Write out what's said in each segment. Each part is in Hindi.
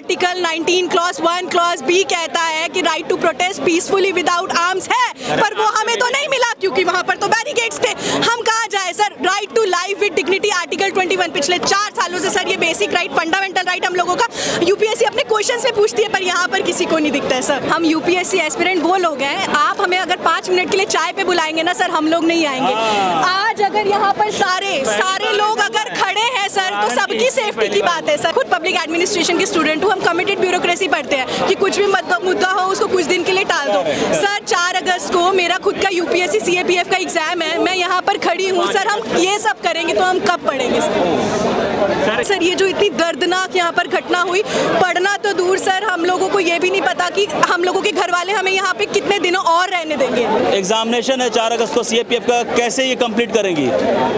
आर्टिकल 19 क्लॉज 1 क्लॉज बी कहता है कि right to protest peacefully without arms है, पर वो हमें तो नहीं मिला क्योंकि वहां पर तो बैरिकेड्स थे। हम कहाँ जाए sir? Right to life with dignity article 21 पिछले 4 सालों से सर ये बेसिक राइट, फंडामेंटल राइट हम लोगों का यूपीएससी अपने क्वेश्चन से पूछती है, पर यहाँ पर किसी को नहीं दिखता है सर। हम यूपीएससी एस्पिरेंट वो लोग हैं, आप हमें अगर 5 मिनट के लिए चाय पे बुलाएंगे ना सर, हम लोग नहीं आएंगे। आज अगर यहाँ पर सारे लोग अगर खड़े हैं सर, तो सबकी सेफ्टी की बात है सर। खुद पब्लिक एडमिनिस्ट्रेशन के स्टूडेंट हूँ, हम कमिटेड ब्यूरोक्रेसी पढ़ते हैं कि कुछ भी मुद्दा हो उसको कुछ दिन के लिए टाल दो। सर 4 अगस्त को मेरा खुद का यूपीएससी सीएपीएफ का एग्जाम है, मैं यहाँ पर खड़ी हूँ सर। हम ये सब करेंगे तो हम कब पढ़ेंगे सर? ये जो इतनी दर्दनाक यहाँ पर घटना हुई, पढ़ना तो दूर सर, हम लोगों को ये भी नहीं पता कि हम लोगों के घर वाले हमें यहाँ पे कितने दिनों और रहने देंगे। एग्जामिनेशन है 4 अगस्त को सीएपीएफ का, कैसे ये कंप्लीट करेंगी?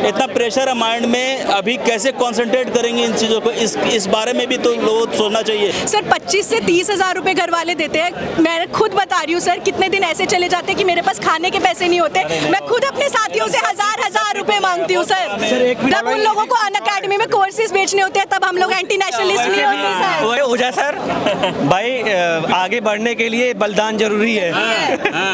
इतना प्रेशर है माइंड में, अभी कैसे कंसंट्रेट करेंगे इन चीज़ों को? इस बारे में भी तो लोगों को सोचना चाहिए। सर 25 से 30 हज़ार रुपए घर वाले देते हैं, मैं खुद बता रही हूँ सर, कितने दिन ऐसे चले जाते हैं कि मेरे पास खाने के पैसे नहीं होते। मैं खुद अपने साथियों से हजार रुपए मांगती हूँ सर। जब उन लोगों को अन अकेडमी में कोर्सेज बेचने होते हैं तब हम लोग एंटी नेशनलिस्ट नहीं होते सर। हो जाए सर भाई, आगे बढ़ने के लिए बलिदान जरूरी है।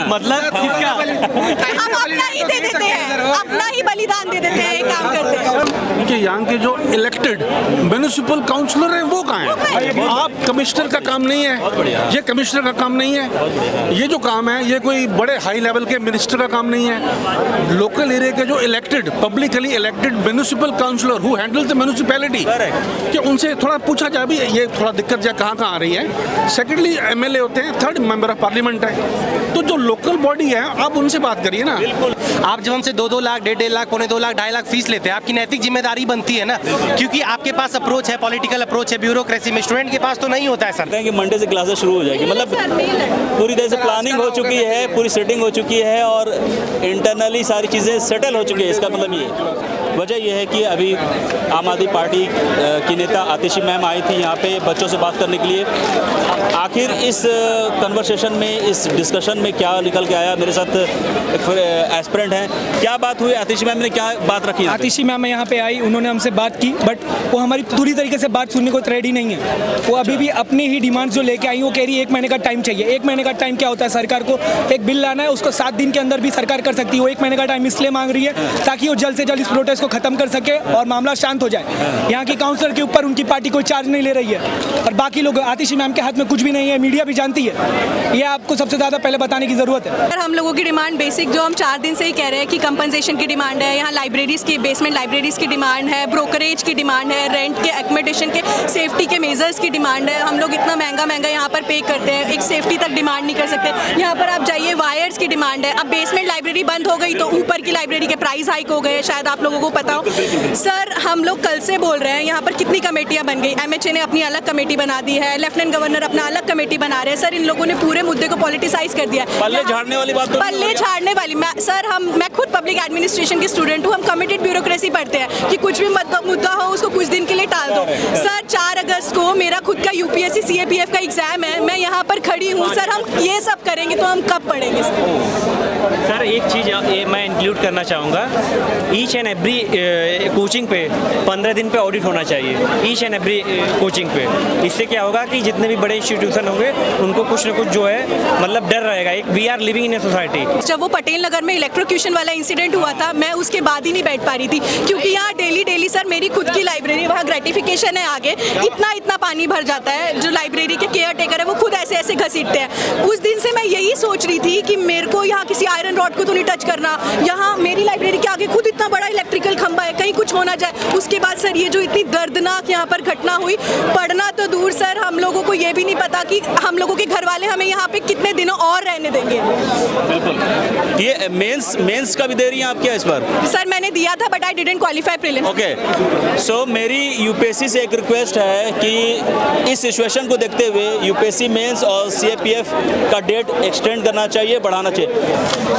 मतलब हम अपना ही दे देते हैं, अपना ही बलिदान दे देते हैं, काम करते हैं। कि यहाँ के जो इलेक्टेड म्युनिसिपल काउंसलर हैं वो कहाँ हैं? आप कमिश्नर का काम नहीं है, ये कमिश्नर का काम नहीं है, ये जो काम है ये कोई बड़े हाई लेवल के मिनिस्टर का काम नहीं है। लोकल एरिया के जो elected publicly elected municipal councillor who handle the municipality, कि उनसे थोड़ा पूछा जाए भी ये थोड़ा दिक्कत जा कहाँ आ रही है। सेकेंडली एमएलए होते हैं, थर्ड मेंबर ऑफ पार्लियामेंट है, तो जो लोकल बॉडी है आप उनसे बात करिए ना। आप जब हमसे 2-2 लाख, 1.5 लाख, 2.25 लाख, 2.5 लाख फीस लेते हैं, आपकी नैतिक जिम्मेदारी बनती है ना, क्योंकि आपके पास अप्रोच है, पॉलिटिकल अप्रोच है ब्यूरोक्रेसी में, स्टूडेंट के पास तो नहीं होता है सर। कि मंडे से क्लासेस शुरू हो जाएगी, मतलब पूरी तरह से प्लानिंग हो चुकी है, पूरी सेटिंग हो चुकी है और इंटरनली सारी चीज़ें सेटल हो चुकी है। इसका मतलब ये वजह यह है कि अभी आम आदमी पार्टी की नेता आतिशी मैम आई थी यहाँ पे बच्चों से बात करने के लिए। आखिर इस कन्वर्सेशन में, इस डिस्कशन में क्या निकल के आया? मेरे साथ एक एस्पिरेंट हैं, क्या बात हुई? आतिशी मैम ने क्या बात रखी? आतिशी मैम यहाँ पे आई, उन्होंने हमसे बात की, बट वो हमारी पूरी तरीके से बात सुनने को रेडी नहीं है। वो अभी भी अपनी ही डिमांड जो लेके आई, वो कह रही है 1 महीने का टाइम चाहिए। 1 महीने का टाइम क्या होता है? सरकार को एक बिल लाना है, उसको 7 दिन के अंदर भी सरकार कर सकती है। वो 1 महीने का टाइम इसलिए मांग रही है ताकि वो जल्द से जल्द इस प्रोटेस्ट को खत्म कर सके और मामला शांत हो जाए। यहाँ की काउंसलर के ऊपर उनकी पार्टी कोई चार्ज नहीं ले रही है और बाकी लोग, आतिशी मैम के हाथ में कुछ भी नहीं है, मीडिया भी जानती है। ये आपको सबसे ज़्यादा पहले बताने की ज़रूरत है। हम लोगों की डिमांड बेसिक जो हम 4 दिन से ही कह रहे हैं कि कंपनसेशन की डिमांड है, यहाँ लाइब्रेरीज की, बेसमेंट लाइब्रेरीज की डिमांड है, ब्रोकरेज की डिमांड है, रेंट के, एकोमोडेशन के, सेफ्टी के मेजर्स की डिमांड है। हम लोग इतना महंगा यहाँ पर पे करते हैं, एक सेफ्टी तक डिमांड नहीं कर सकते। यहाँ पर आप जाइए, वायर्स की डिमांड है। अब बेसमेंट लाइब्रेरी बंद हो गई तो ऊपर की लाइब्रेरी के प्राइस हाइक हो गए, शायद आप लोगों को पता हो। सर हम लोग कल से बोल रहे हैं, यहाँ पर कितनी कमेटियां बन गई। एमएचए ने अपनी अलग कमेटी बना दी है, लेफ्टिनेंट गवर्नर अपना अलग कमेटी बना रहे हैं। सर इन लोगों ने पूरे मुद्दे को पॉलिटिसाइज कर दिया है। पल्ले झाड़ने वाली बात, पल्ले झाड़ने वाली मैं खुद पब्लिक एडमिनिस्ट्रेशन की स्टूडेंट हूँ, हम कमिटेड ब्यूरोक्रेसी पढ़ते हैं कि कुछ भी मुद्दा हो उसको कुछ दिन के लिए टाल दो। सर 4 अगस्त को मेरा खुद का यूपीएससी सीएपीएफ का एग्जाम है, मैं यहाँ पर खड़ी हूँ सर। हम ये सब करेंगे तो हम कब पढ़ेंगे सर? एक चीज़ मैं इंक्लूड करना चाहूँगा, ईच एंड एवरी कोचिंग पे 15 दिन पे ऑडिट होना चाहिए, ईच एंड एवरी कोचिंग पे। इससे क्या होगा कि जितने भी बड़े इंस्टीट्यूशन होंगे उनको कुछ ना कुछ जो है मतलब डर रहेगा। एक we are living in a society. जब वो पटेल नगर में इलेक्ट्रोक्यूशन वाला इंसिडेंट हुआ था, मैं उसके बाद ही नहीं बैठ पा रही थी, क्योंकि यहाँ डेली सर मेरी खुद की लाइब्रेरी, वहाँ ग्रेटिफिकेशन है आगे, इतना पानी भर जाता है। जो लाइब्रेरी के केयर टेकर है वो खुद ऐसे घसीटते हैं। उस दिन से मैं यही सोच रही थी कि मेरे को यहाँ किसी आयरन रॉड को तो नहीं टच करना। यहाँ मेरी लाइब्रेरी के आगे खुद इतना बड़ा इलेक्ट्रिकल खंबा है, कहीं कुछ होना जाए। उसके बाद सर ये जो इतनी दर्दनाक यहाँ पर घटना हुई, पढ़ना तो दूर सर, हम लोगों को ये भी नहीं पता कि हम लोगों के घर वाले हमें यहाँ पे कितने दिनों और रहने देंगे। बिल्कुल। ये मेंस का भी दे रही हैं आप क्या इस बार? सर मैंने दिया था but I didn't qualify prelims. Okay, so मेरी यूपीएससी से एक रिक्वेस्ट है कि इस सिचुएशन को देखते हुए यूपीएससी मेंस प्रीलिम्स और CAPF का डेट एक्सटेंड करना चाहिए, बढ़ाना चाहिए।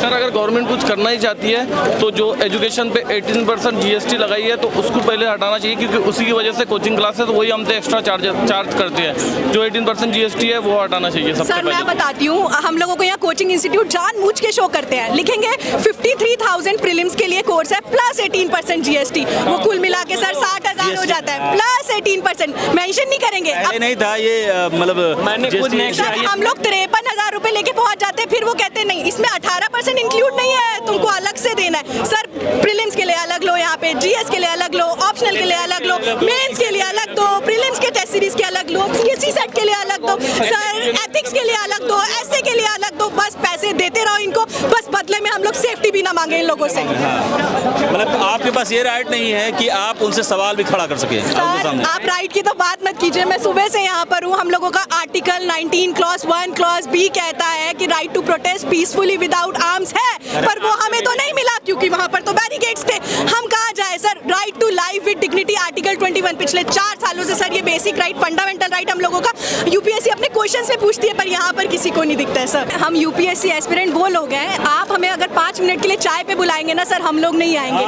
सर अगर गवर्नमेंट कुछ करना ही चाहती है तो जो एजुकेशन पे 18% GST लगाई है तो उसको पहले हटाना चाहिए, क्योंकि उसी की वजह से कोचिंग क्लासेस वही हमसे एक्स्ट्रा चार्ज करते हैं। जो 18% GST है वो हटाना चाहिए सबसे सर मैं पहले। बताती हूँ, हम लोगों को यहाँ कोचिंग इंस्टीट्यूट जानबूझ के शो करते हैं, लिखेंगे 53,000 प्रीलिम्स के लिए कोर्स है प्लस 18% GST, वो कुल मिला के सर 60,000 हो जाता है प्लस 18%, मेंशन नहीं करेंगे। पहले नहीं था ये मतलब मैंने खुद GST सर हम लोग 53,000 रुपए लेके पहुंच जाते हैं, फिर वो कहते नहीं इसमें 18% इंक्लूड नहीं है, तुमको अलग से देना है। सर प्रीलिम्स के लिए अलग लो, यहाँ पे GS के लिए अलग लो, ऑप्शनल के लिए अलग लो, मेंस के लिए अलग दो, प्रीलिम्स के टेस्ट सीरीज के अलग लो, CSE सेट के लिए अलग दो, सर एथिक्स के लिए अलग दो, ऐसे के लिए अलग दो, बस पैसे देते रहो इनको, बस बदले में हम लोग सेफ्टी भी ना मांगे इन लोगों से। मतलब आपके पास ये राइट नहीं है कि आप उनसे सवाल भी खड़ा कर सके आपके सर सामने। आप राइट की तो बात मत कीजिए, मैं सुबह से यहाँ पर हूँ। हम लोगों का आर्टिकल 19 क्लॉज 1 क्लॉज B कहता है कि right to protest peacefully without arms है, पर वो हमें तो नहीं मिला क्योंकि वहाँ पर तो बैरिकेड्स थे। हम कहाँ जाए sir? Right to life with dignity article 21 पिछले 4 सालों से सर ये बेसिक राइट, फंडामेंटल राइट हम लोगों का UPSC अपने क्वेश्चन से पूछती है, पर यहाँ पर किसी को नहीं दिखता है सर। हम UPSC एस्पिरेंट वो लोग हैं, आप हमें अगर 5 मिनट के लिए चाय पे बुलाएंगे ना सर, हम लोग नहीं आएंगे।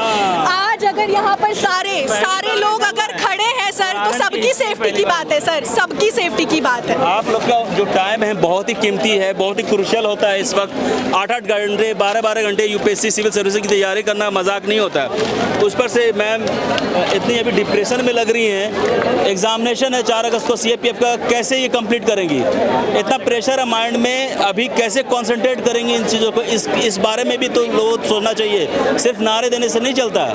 आज अगर यहाँ पर सारे लोग अगर खड़े हैं सर, तो सबकी सेफ्टी की बात है सर, सबकी सेफ्टी की बात है। आप लोग का जो टाइम है बहुत ही कीमती है, बहुत ही क्रूशियल होता है इस वक्त। 8-8 घंटे 12-12 घंटे UPSC सिविल सर्विस की तैयारी करना मजाक नहीं होता है। उस पर से मैम इतनी अभी डिप्रेशन में लग रही हैं, एग्जामिनेशन है 4 अगस्त को CAPF का, कैसे ये कंप्लीट करेंगी? इतना प्रेशर है माइंड में, अभी कैसे कॉन्सेंट्रेट करेंगी इन चीज़ों को? इस बारे में भी तो लोगों को सोचना चाहिए, सिर्फ नारे देने से नहीं चलता।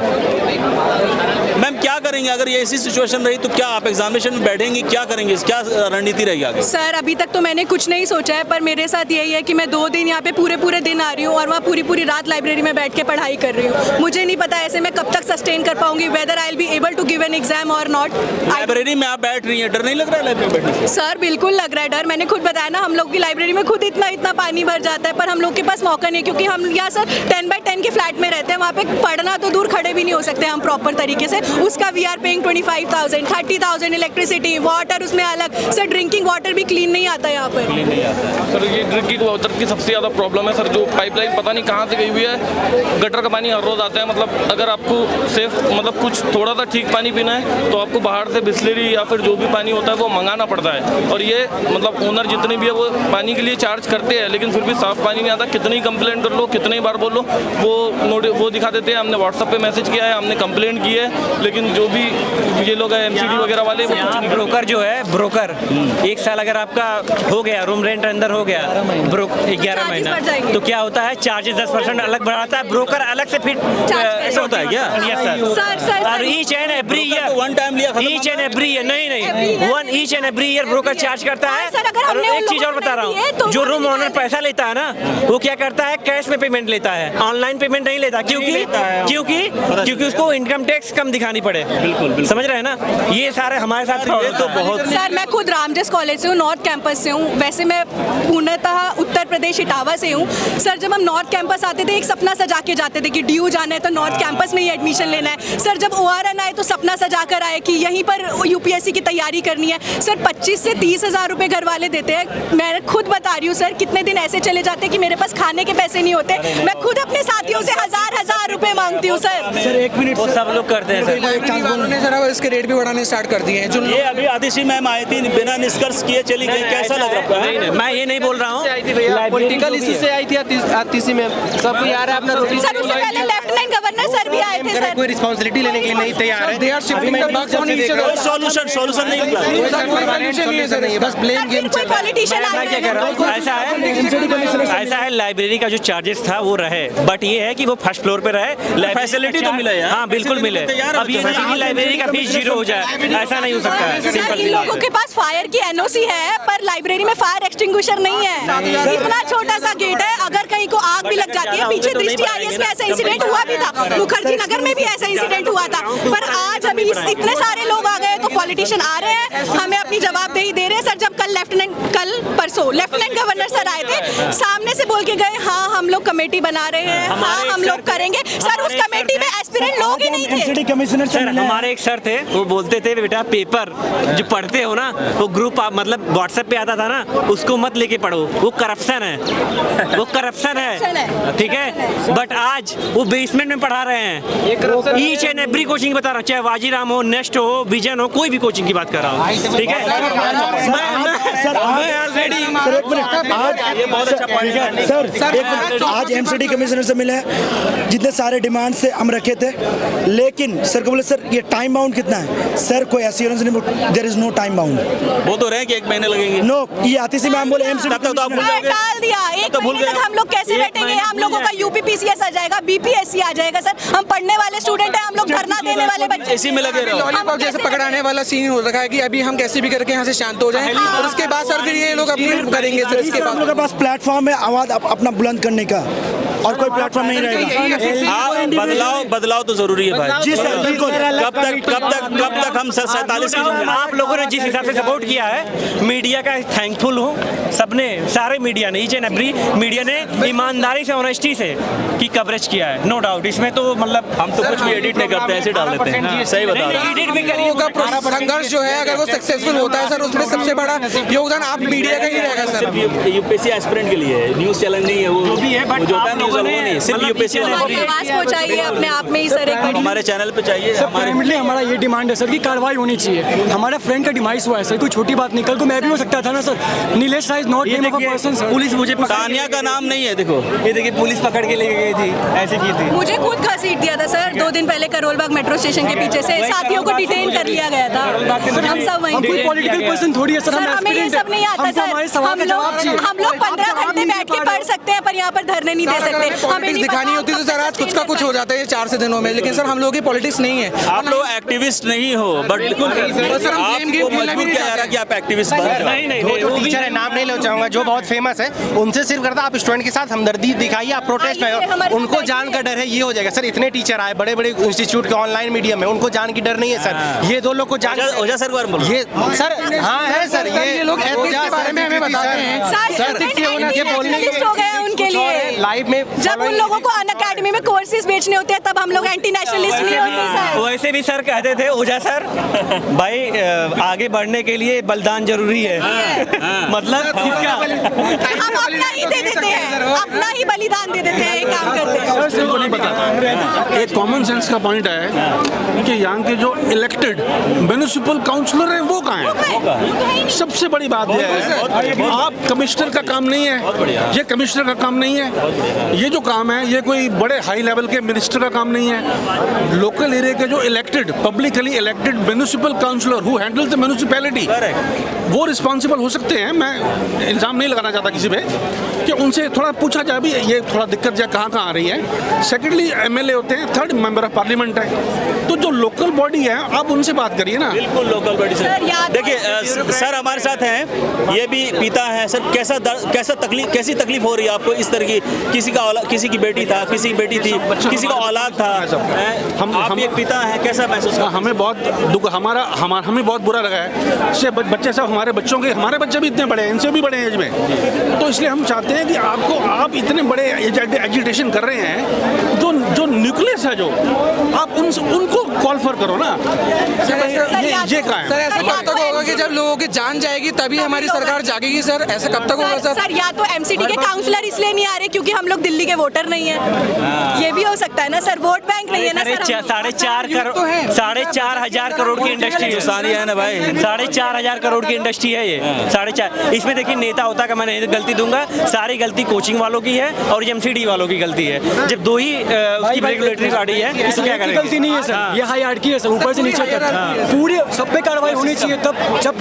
मैम क्या करेंगे अगर ये ऐसी सिचुएशन रही तो? क्या आप एग्जामिनेशन में बैठेंगी, क्या करेंगे, क्या रणनीति रहेगी आगे? सर अभी तक तो मैंने कुछ नहीं सोचा है, पर मेरे साथ यही है कि मैं 2 दिन यहाँ पे पूरे दिन आ रही हूँ और वहाँ पूरी रात लाइब्रेरी में बैठ के पढ़ाई कर रही हूँ। मुझे नहीं पता ऐसे मैं कब तक सस्टेन कर पाऊंगी, whether I will be able to give an exam और नॉट। लाइब्रेरी में आप बैठ रही हैं, डर नहीं लग रहा है लाइब्रेरी में बैठने से? सर बिल्कुल लग रहा है डर, मैंने खुद बताया ना, हम लोग की लाइब्रेरी में खुद इतना पानी भर जाता है, पर हम लोग के पास मौका नहीं, क्योंकि हम यहाँ सर 10x10 के फ्लैट में रहते हैं, वहाँ पे पढ़ना तो दूर खड़े भी नहीं हो सकते हम प्रॉपर तरीके से। उसका we are paying 25,000 30,000 electricity, water उसमें अलग, सर ड्रिंकिंग वाटर भी क्लीन नहीं आता यहाँ पर। सर ये ड्रिंकिंग वाटर की सबसे ज़्यादा प्रॉब्लम है सर, जो पाइपलाइन पता नहीं कहाँ से गई हुई है, गटर का पानी हर रोज़ आता है। मतलब अगर आपको सेफ मतलब कुछ थोड़ा सा ठीक पानी पीना है तो आपको बाहर से बिस्लरी या फिर जो भी पानी होता है वो मंगाना पड़ता है, और ये मतलब ओनर जितने भी है वो पानी के लिए चार्ज करते हैं, लेकिन फिर भी साफ़ पानी नहीं आता। कितनी कंप्लेंट कर लो, कितनी बार बोलो, वो दिखा देते हैं। हमने व्हाट्सएप पे मैसेज किया है, हमने कंप्लेंट की है, लेकिन जो भी ये लोग हैं MCD वगैरह वाले, वो कुछ नहीं। ब्रोकर जो है, ब्रोकर 1 साल अगर आपका हो गया, रूम रेंट अंदर हो गया 11 महीना, तो क्या होता है चार्जेस 10% अलग बढ़ाता है, ब्रोकर अलग से फिर ऐसा होता है क्या? Yes sir. और each and every year one time लिया, ईच एंड एवरी ईयर नहीं each and every year broker charge करता है। और एक चीज और बता रहा हूँ, जो रूम ओनर पैसा लेता है ना, वो क्या करता है, कैश में पेमेंट लेता है, ऑनलाइन पेमेंट नहीं लेता, क्योंकि उसको इनकम टैक्स कम दिखानी पड़े। बिल्कुल समझ रहे हैं ना, ये सारे हमारे साथ तो बहुत। सर मैं खुद रामजस कॉलेज से हूँ, नॉर्थ कैंपस से हूँ, वैसे मैं पूर्णतः उत्तर प्रदेश इटावा से हूँ। सर जब हम नॉर्थ कैंपस आते थे, एक सपना सजा के जाते थे कि ड्यू जाना है तो नॉर्थ कैंपस में ही एडमिशन लेना है। सर जब ORN आए तो सपना सजा कर आए कि यहीं पर UPSC की तैयारी करनी है। सर 25 से 30 हज़ार रुपये घर वाले देते हैं, मैं खुद बता रही हूँ सर, कितने दिन ऐसे चले जाते हैं कि मेरे पास खाने के पैसे नहीं होते। मैं खुद अपने साथियों से हज़ार रुपये मांगती हूँ सर। 1 मिनट वो सब लोग करते हैं सर। सर इसके रेट भी बढ़ाने स्टार्ट कर दिए हैं। जो ये अभी आदिशी मैम आई थी, बिना निष्कर्ष किए चली गई, कैसा लग रहा है? नहीं, मैं ये नहीं बोल रहा हूँ, पॉलिटिकल इशू से आई थी आतिशी में, सबको यार है अपना रोटी। सर उससे पहले लेफ्टिनेंट गवर्नर सर भी आए थे सर। कोई रिस्पांसिबिलिटी लेने के लिए नहीं तैयार है। They are shifting the bug on each other. कोई सॉल्यूशन नहीं निकला। सॉल्यूशन नहीं है, बस ब्लेम गेम कोई पॉलिटिशियन मैं क्या कह रहा हूँ, ऐसा है लाइब्रेरी का जो चार्जेस था वो रहे, बट ये है कि वो फर्स्ट फ्लोर पे रहे, फैसिलिटी तो मिले यार। हाँ बिल्कुल मिले। अब ये नहीं कि लाइब्रेरी का फीस 0 हो जाए, ऐसा नहीं हो सकता है। सर सिंपल इन लोगों के पास फायर की NOC है, पर लाइब्रेरी में फायर एक्सटिंग्विशर नहीं है। इतना छोटा सा गेट है, अगर कहीं को आग भी लग जाती है, पीछे दृष्टि IAS में ऐसा इंसिडेंट हुआ भी था, मुखर्जी नगर में भी ऐसा इंसिडेंट हुआ था। पर आज अभी इतने सारे लोग आ गए तो पॉलिटिशियन आ रहे हैं, हमें अपनी जवाबदेही दे रहे हैं। सर जब कल परसों लेफ्टिनेंट गवर्नर सर आए थे, सामने से बोल के गए हाँ हम लोग कमेटी बना रहे हैं, हाँ हम लोग करेंगे। सर उस कमेटी में एस्पिरेंट लोग ही नहीं थे। एमसीडी कमिश्नर सर हमारे एक सर थे, वो बोलते थे बेटा पेपर जो पढ़ते हो ना वो ग्रुप मतलब व्हाट्सएप पे आता था ना, उसको मत लेके पढ़ो, वो करप्शन है, वो करप्शन है, ठीक है। बट आज वो बेसमेंट में पढ़ा रहे हैं। ईच एंड एवरी कोचिंग बता रहा हूँ, चाहे वाजीराम हो, नेस्ट हो, विजन हो, कोई भी कोचिंग की बात कर रहा हूँ, ठीक है। सर आज एमसीडी कमिश्नर से मिले, जितने सारे डिमांड से हम रखे थे, लेकिन सर को बोले सर ये टाइम बाउंड कितना है, सर कोई एश्योरेंस नहीं, there is no time bound. वो तो रहे कि 1 महीने लगेंगे। नो, ये आती सी मैम बोले एमसीडी तब तक तो आप भूल जाओगे। डाल दिया, एक महीने तक हम लोग कैसे बैठेंगे? हम लोगों का यूपीपीसीएस आ जाएगा, बीपीएससी आ जाएगा। सर हम पढ़ने वाले स्टूडेंट हैं, हम लोग धरना देने वाले बच्चे, इसी में लगे रहो। लॉलीपॉप जैसे पकड़ाने वाला सीन हो रखा है कि अभी हम कैसे भी करके यहाँ से शांत हो जाएं और उसके बाद सर फिर ये लोग अपनी करेंगे। सर इसके हम बाद लोग के पास प्लेटफॉर्म है आवाज अपना बुलंद करने का, और कोई प्लेटफॉर्म नहीं रहेगा। हाँ, बदलाव तो जरूरी है भाई। जी सर बिल्कुल। कब तक हम 47 की आप लोगों ने जिस हिसाब से सपोर्ट किया है, मीडिया का थैंकफुल हूँ, सबने, सारे मीडिया ने, ईच एंड एवरी मीडिया ने ईमानदारी से, ऑनेस्टी से की कवरेज किया है, नो डाउट। इसमें तो मतलब हम तो कुछ भी एडिट नहीं करते हैं, ऐसे डाल देते हैं। सही बता रहा हूँ। एडिट भी करिए। संघर्ष जो है अगर वो सक्सेसफुल होता है सर, उसमें सबसे बड़ा योगदान आप मीडिया का ही रहेगा सर। यूपीएससी एस्पिरेंट के लिए न्यूज़ चैनल नहीं है, वो भी है, बट जो होता है आप न्यूज़ लोगों वालों ने नहीं, सिर्फ मतलब यूपीएससी वालों हमारी आवाज पहुंचाइए अपने आप में ही सर। एक बड़ी हमारे चैनल पे चाहिए। प्राइमरी हमारा ये डिमांड है सर कि कार्रवाई होनी चाहिए। हमारे फ्रेंड का डिमाइस हुआ है सर, कोई छोटी बात नहीं, कल को मैं भी हो सकता था ना sir. Nilesh Rai is not name of a person sir. Police मुझे तानिया का नाम नहीं है, देखो ये देखिए पुलिस पकड़ के ले गई थी, ऐसे की थी। मुझे खुद घसीट दिया था सर 2 दिन पहले करोलबाग मेट्रो स्टेशन के पीछे से, साथियों को डिटेन कर लिया गया था। हम सब वहीं कोई पॉलिटिकल पर्सन थोड़ी है सर, सर हमें ये सब नहीं आता सर। हम लोग 15 घंटे बैठ के पढ़ सकते हैं, पर यहाँ पर धरने नहीं दे सकते। हमें नहीं दिखानी होती तो सर आज कुछ का कुछ हो जाता है ये 4 से दिनों में, लेकिन सर हम लोगों की पॉलिटिक्स नहीं है। आप लोग एक्टिविस्ट नहीं हो, बट सर हम आपको मजबूर किया जा रहा है कि आप एक्टिविस्ट बन जाओ। नहीं जो टीचर है, नाम नहीं लेना चाहूंगा, जो बहुत फेमस है, उनसे सिर्फ करता आप स्टूडेंट के साथ हमदर्दी दिखाइए, आप प्रोटेस्ट में हो, उनको जान का डर है, ये हो जाएगा सर। इतने टीचर आए बड़े बड़े इंस्टीट्यूट के ऑनलाइन मीडियम में, उनको जान की डर नहीं है सर। ये 2 लोग को जान ओझा सर ये सर हाँ है सर, ये लोग के बारे में हमें बताते हैं सर हो गए उनके लिए लाइव में। जब उन लोगों को अनअकैडमी में कोर्सेज बेचने होते हैं तब हम लोग एंटी नेशनलिस्ट नहीं होते सर। वैसे भी सर कहते थे ओझा सर, भाई आगे बढ़ने के लिए बलिदान जरूरी है। मतलब किसका? हम अपना ही दे देते हैं, अपना ही बलिदान दे देते हैं, ये काम करते हैं। सर को नहीं पता। एक कॉमन सेंस का पॉइंट है कि यहाँ के जो इलेक्टेड म्युनिसिपल काउंसलर हैं वो कहाँ हैं? सबसे बड़ी बात यह है, आप कमिश्नर का काम नहीं है, ये कमिश्नर का काम नहीं है, ये जो काम है ये कोई बड़े हाई लेवल के मिनिस्टर का काम नहीं है। लोकल एरिया के जो elected, publicly elected municipal councillor who handle the municipality, वो रिस्पॉन्सिबल हो सकते हैं। मैं इल्ज़ाम नहीं लगाना चाहता किसी पे, कि उनसे थोड़ा पूछा जाए भी ये थोड़ा दिक्कत जाए कहाँ आ रही है। सेकेंडली एमएलए होते हैं, थर्ड मेंबर ऑफ पार्लियामेंट है, तो जो लोकल बॉडी है आप उनसे बात करिए ना। बिल्कुल लोकल बॉडी से। देखिए सर हमारे साथ हैं, ये भी पिता है सर। कैसी तकलीफ हो रही है आपको इस तरह की? किसी की बेटी था, किसी की बेटी थी, किसी का औलाद था, हम एक पिता है, कैसा महसूस? हमें बहुत दुख, हमें बहुत बुरा लगा है। इससे बच्चे सब हमारे बच्चों के, हमारे बच्चे भी इतने बड़े हैं, इनसे भी बड़े एज में, तो इसलिए हम चाहते हैं कि आप इतने बड़े एजिटेशन कर रहे हैं, जो न्यूक्लियस है, जो आप उनको कॉल फॉर करो ना। ये कहाँ है? सर ऐसा कब तक होगा कि जब लोगों की जान जाएगी तभी हमारी सरकार जागेगी सर? ऐसा कब तक होगा सर? या तो एमसीडी के काउंसलर इसलिए नहीं आ रहे क्योंकि हम लोग दिल्ली के वोटर नहीं है, ये भी हो सकता है ना सर। वोट बैंक नहीं है ना सर। 4,500 करोड़ की इंडस्ट्री है ना भाई, 4,500 करोड़ की इंडस्ट्री है ये। 4.5 इसमें देखिए नेता होता का मैं नहीं गलती दूंगा, सारी गलती कोचिंग वालों की है और एमसीडी वालों की गलती है। जब 2 ही उसकी रेगुलेटरी गाड़ी है, इसमें क्या करेंगे? गलती नहीं है सर, ये हाई आर्ट की है सर, ऊपर से नीचे तक पूरे सब पे कार्रवाई होनी चाहिए, तब जब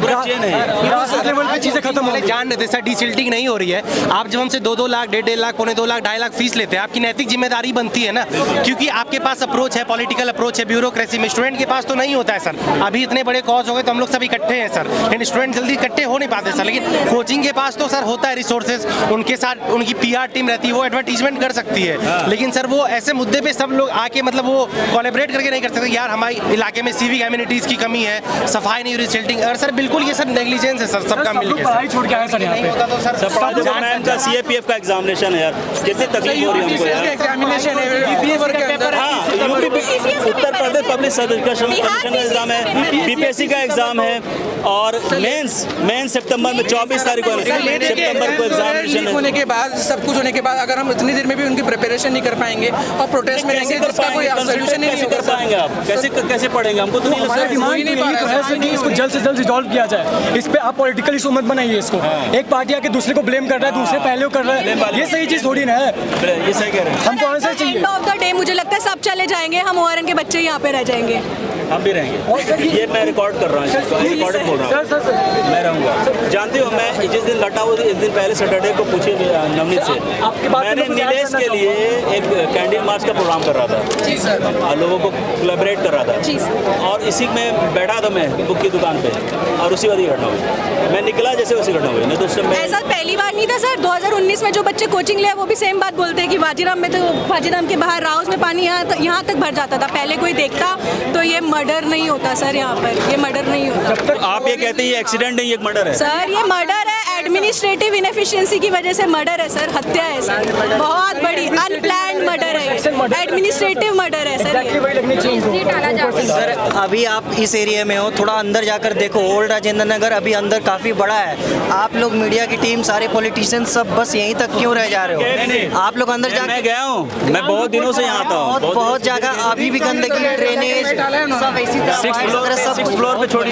लेवल पे चीजें खत्म हो। जान नहीं सर, डिसिल्टिंग नहीं हो रही है। आप जब हमसे 2-2 लाख, 1.5 लाख, 2.25 लाख, 2.5 लाख फीस लेते हैं, आपकी नैतिक जिम्मेदारी बनती है ना, क्योंकि आपके पास अप्रोच है, पॉलिटिकल अप्रोच है, ब्यूरोक्रेसी में। स्टूडेंट के पास तो नहीं होता है सर। अभी इतने बड़े कॉज हो गए तो हम लोग सब इकट्ठे हैं सर, लेकिन स्टूडेंट जल्दी इकट्ठे हो नहीं पाते सर। लेकिन कोचिंग के पास तो सर होता है रिसोर्सेज, उनके साथ उनकी PR टीम रहती है, वो एडवर्टीजमेंट कर सकती है। लेकिन सर वो ऐसे मुद्दे पे सब लोग आके मतलब वो कोलैबोरेट करके नहीं कर सकते। यार हमारे इलाके में सिविक एमिनिटीज़ की कमी है, सफाई नहीं हो रही, सिल्टिंग, और सर बिल्कुल ये सब नेग्लिजेंस है सर, सबका मिल के पढ़ाई छोड़ के आए सर यहाँ नहीं होता तो सर सब देखो मैम का CAPF का एग्जामिनेशन है यार, कितनी तकलीफ हो रही है हमको यार। एग्जामिनेशन है, हाँ, UP Uttar Pradesh public service commission का एग्जाम है, BPSC का एग्जाम है, और मेंस सितंबर में 24 तारीख को सितंबर को एग्जामिनेशन होने है। के बाद सब कुछ होने के बाद अगर हम इतनी देर में भी उनकी प्रिपरेशन नहीं कर पाएंगे और प्रोटेस्ट में रहेंगे तो इसका कोई सोल्यूशन नहीं कर पाएंगे आप, कैसे पढ़ेंगे, हमको तो नहीं लगता है। हो ही नहीं पा रहा है कि इसको जल्द से जल्द रिजॉल्व किया जाए। इस पे आप पॉलिटिकल इशू मत बनाइए इसको। एक पार्टी आके दूसरे को ब्लेम कर रहा है, दूसरे पहले कर रहा है, ये सही चीज थोड़ी ना है। ये सही कह रहे हैं। हमको आंसर चाहिए। एंड ऑफ द डे मुझे लगता है सब चले जाएंगे, हम ORN के बच्चे यहाँ पे रह जाएंगे। हम भी रहेंगे। ये मैं रिकॉर्ड कर रहा हूँ, रिकॉर्डिंग बोल रहा हूँ, मैं रहूँगा। जानती हो मैं जिस दिन लटा हुआ, इस दिन पहले सैटरडे को पूछे नवनीत से, मैंने नीलेश के लिए एक कैंडल मार्च का प्रोग्राम कर रहा था जी सर, लोगों को कोलैबोरेट कर रहा जी था, और इसी में बैठा था मैं बुक की दुकान पे, और उसी वाली घटना हुई। मैं निकला जैसे वैसी घटना हुई, नहीं तो उस समय ऐसा पहली बार नहीं था सर। 2019 में जो बच्चे कोचिंग ले वो भी सेम बात बोलते हैं कि बाजीराम में तो बाजीराम के बाहर राउस में पानी यहाँ तक भर जाता था। पहले कोई देखता तो ये मर्डर नहीं होता सर, यहाँ पर ये मर्डर नहीं होता। आप ये कहते हैं ये एक्सीडेंट नहीं, एक मर्डर है सर, ये मर्डर है, एडमिनिस्ट्रेटिव इनएफिशिएंसी की वजह से मर्डर है सर, हत्या है सर, बहुत बड़ी अनप्लान्ड मर्डर है, एडमिनिस्ट्रेटिव मर्डर है सर ये। सर अभी आप इस एरिया में हो, थोड़ा अंदर जाकर देखो, ओल्ड राजेंद्र नगर अभी अंदर काफ़ी बड़ा है। आप लोग मीडिया की टीम, सारे पॉलिटिशियन सब बस यहीं तक क्यों रह जा रहे हो? आप लोग अंदर जाकर, मैं गया हूँ, मैं बहुत दिनों से यहाँ आता हूँ, बहुत जगह अभी भी गंदगी, ड्रेनेज सब ऐसी सब फ्लोर पे छोड़ी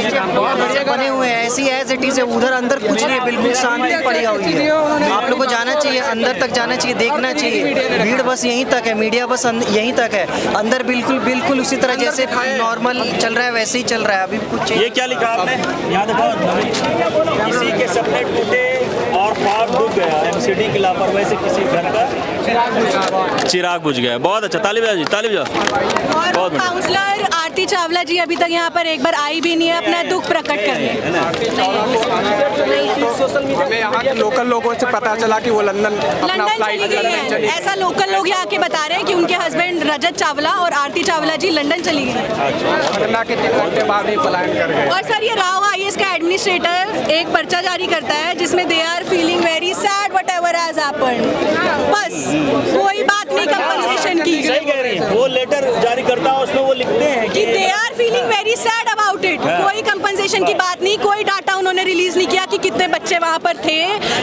बने हुए हैं, ऐसी एज इट इज है। उधर अंदर कुछ नहीं है, बिल्कुल शांति पड़ी हुई है। आप लोग को जाना चाहिए, अंदर तक जाना चाहिए, देखना चाहिए। भीड़ बस यहीं तक है, मीडिया बस यहीं तक है, अंदर बिल्कुल उसी तरह जैसे नॉर्मल चल रहा है वैसे ही चल रहा है। अभी कुछ ये क्या लिखा आपने यहाँ देखो, किसी के सपने टूटे और ख्वाब डूब गया, MCD की लापरवाही से किसी घर का चिराग बुझ गया। बहुत अच्छा, ताली बजाओ जी, ताली बजाओ। और काउंसलर आरती चावला जी अभी तक यहाँ पर एक बार आई भी नहीं है अपना दुख प्रकट करने। हमें यहाँ के लोकल लोगों से पता चला कि वो लंदन चली गई है, ऐसा लोकल लोग यहाँ के बता रहे हैं कि उनके हस्बैंड रजत चावला और आरती चावला जी लंदन चली गई घटना के 3 घंटे बाद ही पलायन कर गए। और सर ये राव IAS का एडमिनिस्ट्रेटर एक पर्चा जारी करता है जिसमें they are feeling very sad whatever has happened, बस कोई बात नहीं कंपनसेशन की। सही कह रही है, वो लेटर जारी करता है, उसमें वो लिखते हैं कि they are feeling very sad about it, कोई कंपनसेशन की बात नहीं, कोई डाटा उन्होंने रिलीज नहीं किया कि कितने बच्चे वहाँ पर थे।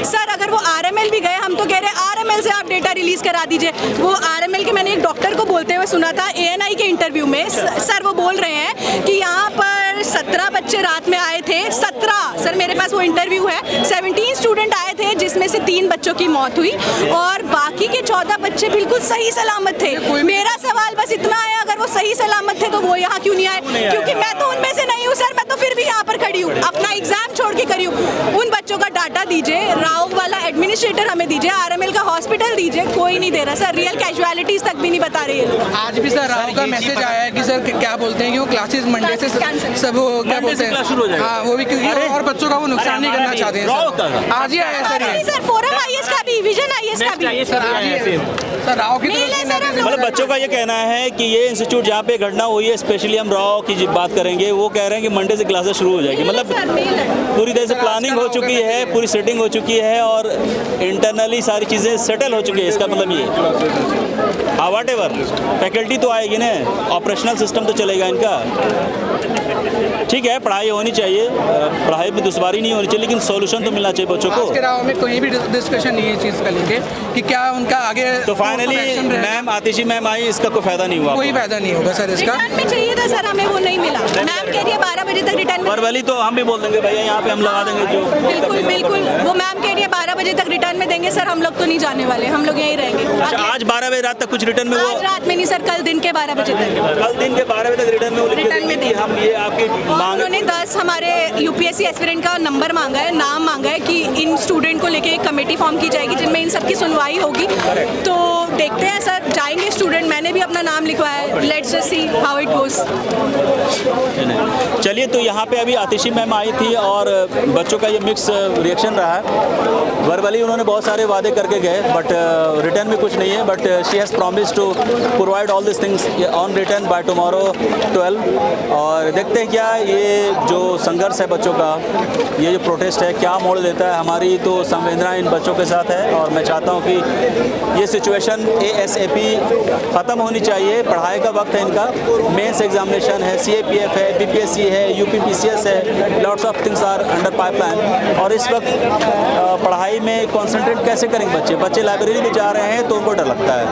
सर अगर वो RML भी गए, हम तो कह रहे हैं RML से आप डेटा रिलीज करा दीजिए। वो RML के मैंने एक डॉक्टर को बोलते हुए सुना था ANI के इंटरव्यू में, सर वो बोल रहे हैं कि यहाँ पर 17 बच्चे रात में आए थे, 17 सर मेरे पास वो इंटरव्यू है, 17 स्टूडेंट आए थे जिसमें से 3 बच्चों की मौत हुई और बाकी के 14 बच्चे बिल्कुल सही सलामत थे। मेरा सवाल बस इतना है, अगर वो सही सलामत थे तो वो यहाँ क्यों नहीं आए? क्योंकि मैं तो उनमें से नहीं हूँ सर, मैं तो फिर भी यहाँ पर खड़ी हूँ, अपना एग्जाम छोड़ के खड़ी हूँ। उन बच्चों का डाटा दीजिए, राव वाला एडमिनिस्ट्रेटर हमें दीजिए, RML का हॉस्पिटल दीजिए, कोई नहीं दे रहा सर, रियल कैजुअलिटीज तक भी नहीं बता रहे हैं। आज भी सर राव का मैसेज आया है कि सर क्या बोलते हैं कि वो क्लासेस मंडे से सब क्या बोलते हैं, हाँ वो भी क्योंकि और बच्चों का वो नुकसान नहीं करना चाहते हैं सर। आज ही आया सर ये सर फोरम IAS का भी, विजन IAS का भी सर राव की मतलब बच्चों का ये कहना है कि ये इंस्टीट्यूट जहाँ पे घटना हुई है, स्पेशली हम राव की बात करेंगे, वो कह रहे हैं कि मंडे से क्लासेस शुरू हो जाएगी। मतलब पूरी तरह से प्लानिंग हो चुकी है, पूरी सेटिंग हो चुकी है और इंटरनली सारी चीज़ें सेटल हो चुकी है। इसका मतलब ये वॉट एवर फैकल्टी तो आएगी ना, ऑपरेशनल सिस्टम तो चलेगा इनका। ठीक है, पढ़ाई होनी चाहिए, पढ़ाई में दुश्वारी नहीं होनी चाहिए, लेकिन सॉल्यूशन तो मिलना चाहिए बच्चों को। आज के राव में कोई भी डिस्कशन नहीं है चीज़ का लेके कि क्या उनका आगे तो फाइनली मैम आतिशी मैम आई, इसका कोई फायदा नहीं हुआ, कोई फायदा नहीं होगा सर इसका। रिटर्न में चाहिए था सर, हमें वो नहीं मिला। मैम कह रही है 12 बजे तक रिटर्न में, वर्बली तो हम भी बोल देंगे भैया यहाँ पे हम लगा देंगे जो। बिल्कुल वो मैम कह रही है 12 बजे तक रिटर्न में देंगे सर, हम लोग तो नहीं जाने वाले, हम लोग यहीं रहेंगे। अच्छा, आज 12 बजे रात तक कुछ रिटर्न में? आज रात में नहीं सर, कल दिन के 12 बजे तक, कल दिन के 12 बजे तक रिटर्न में रिटर्न में कि हम ये आपकी मांग। उन्होंने 10 हमारे UPSC एस्पिरेंट का नंबर मांगा है, नाम मांगा है कि इन स्टूडेंट को लेके एक कमेटी फॉर्म की जाएगी जिनमें इन सब की सुनवाई होगी। तो देखते हैं सर, जाएंगे स्टूडेंट, मैंने भी अपना नाम लिखवाया है, let's just see how it goes. चलिए, तो यहाँ पे अभी आतिशी मैम आई थी और बच्चों का ये मिक्स रिएक्शन रहा है। वर्बली उन्होंने बहुत सारे वादे करके गए, बट रिटर्न में कुछ नहीं है, but she has promise to provide all this things on return by tomorrow 12। और देखते हैं क्या ये जो संघर्ष है बच्चों का, ये जो प्रोटेस्ट है क्या मोड़ लेता है। हमारी तो संवेदना इन बच्चों के साथ है और मैं चाहता हूँ कि ये सिचुएशन ASAP ख़त्म होनी चाहिए। पढ़ाई का वक्त है इनका, मेंस एग्जामिनेशन है, CAPF है, BPSC है, UPPCS है, lots of things are under pipeline. और इस वक्त पढ़ाई में कंसंट्रेट कैसे करेंगे बच्चे लाइब्रेरी में जा रहे हैं तो उनको डर लगता है।